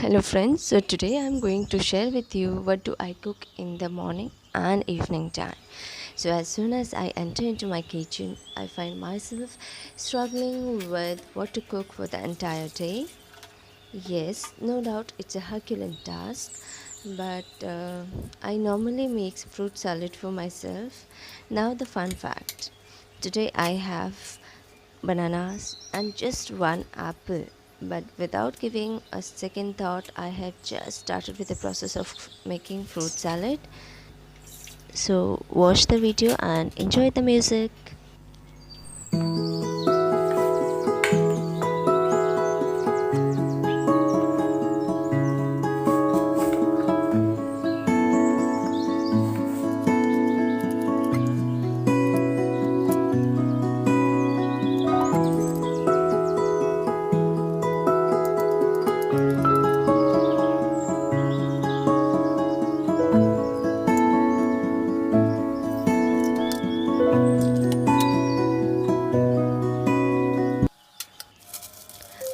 Hello friends, so today I'm going to share with you what do I cook in the morning and evening time. So as soon as I enter into my kitchen, I find myself struggling with what to cook for the entire day. Yes, no doubt it's a Herculean task, but I normally make fruit salad for myself. Now the fun fact. Today I have bananas and just one apple. But without giving a second thought, I have just started with the process of making fruit salad. So watch the video and enjoy the music.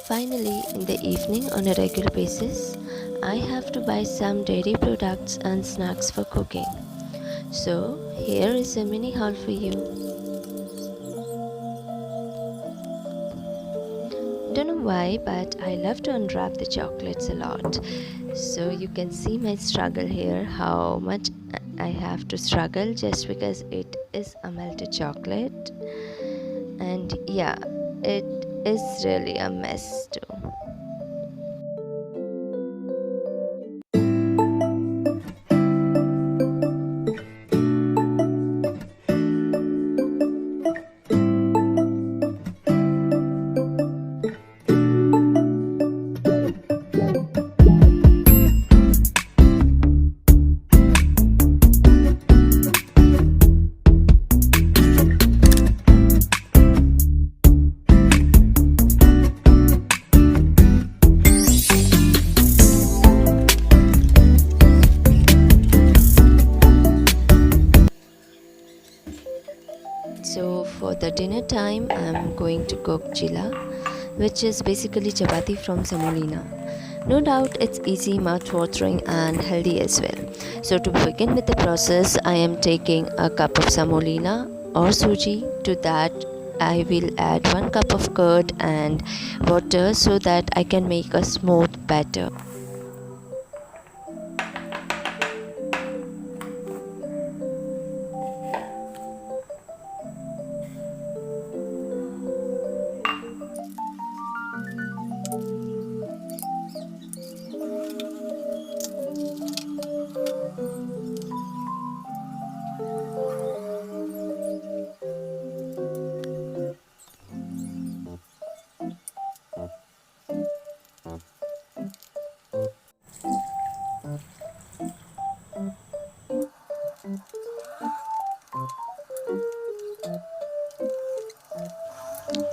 Finally, in the evening on a regular basis, I have to buy some dairy products and snacks for cooking. So here is a mini haul for you. Don't know why, but I love to unwrap the chocolates a lot. So you can see my struggle here, how much I have to struggle just because it is a melted chocolate. And yeah, it is really a mess too. So for the dinner time, I'm going to cook chilla, which is basically chapati from samolina. No doubt it's easy, mouth-watering and healthy as well. So to begin with the process, I am taking a cup of samolina or suji. To that, I will add 1 cup of curd and water so that I can make a smooth batter.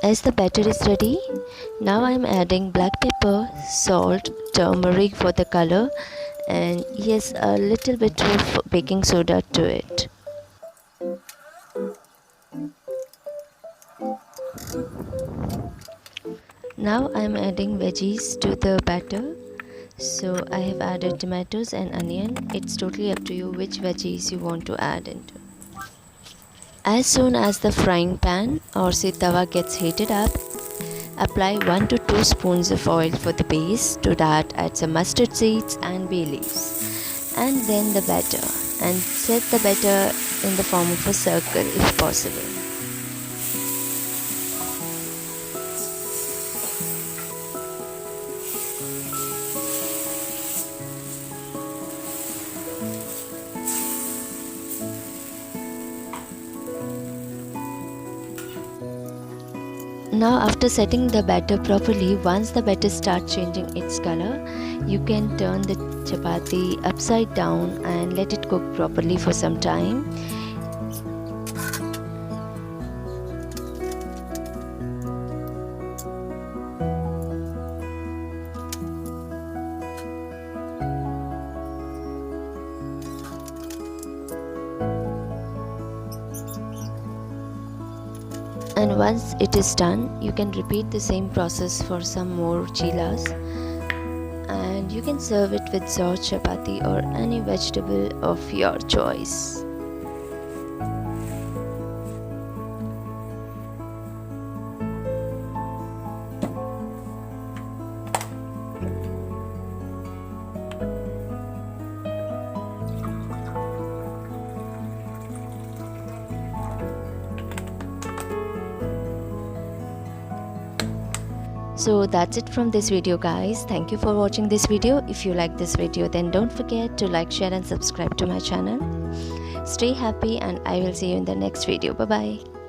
As the batter is ready, now I am adding black pepper, salt, turmeric for the color, and yes, a little bit of baking soda to it. Now I am adding veggies to the batter. So I have added tomatoes and onion. It's totally up to you which veggies you want to add into. As soon as the frying pan or say tawa gets heated up, apply 1 to 2 spoons of oil for the base. To that, add some mustard seeds and bay leaves, and then the batter. And set the batter in the form of a circle if possible. Now after setting the batter properly, once the batter starts changing its color, you can turn the chapati upside down and let it cook properly for some time. And once it is done, you can repeat the same process for some more chillas. And and you can serve it with sauce chapati or any vegetable of your choice. So that's it from this video, guys. Thank you for watching this video. If you like this video, then don't forget to like, share and subscribe to my channel. Stay happy, and I will see you in the next video. Bye bye.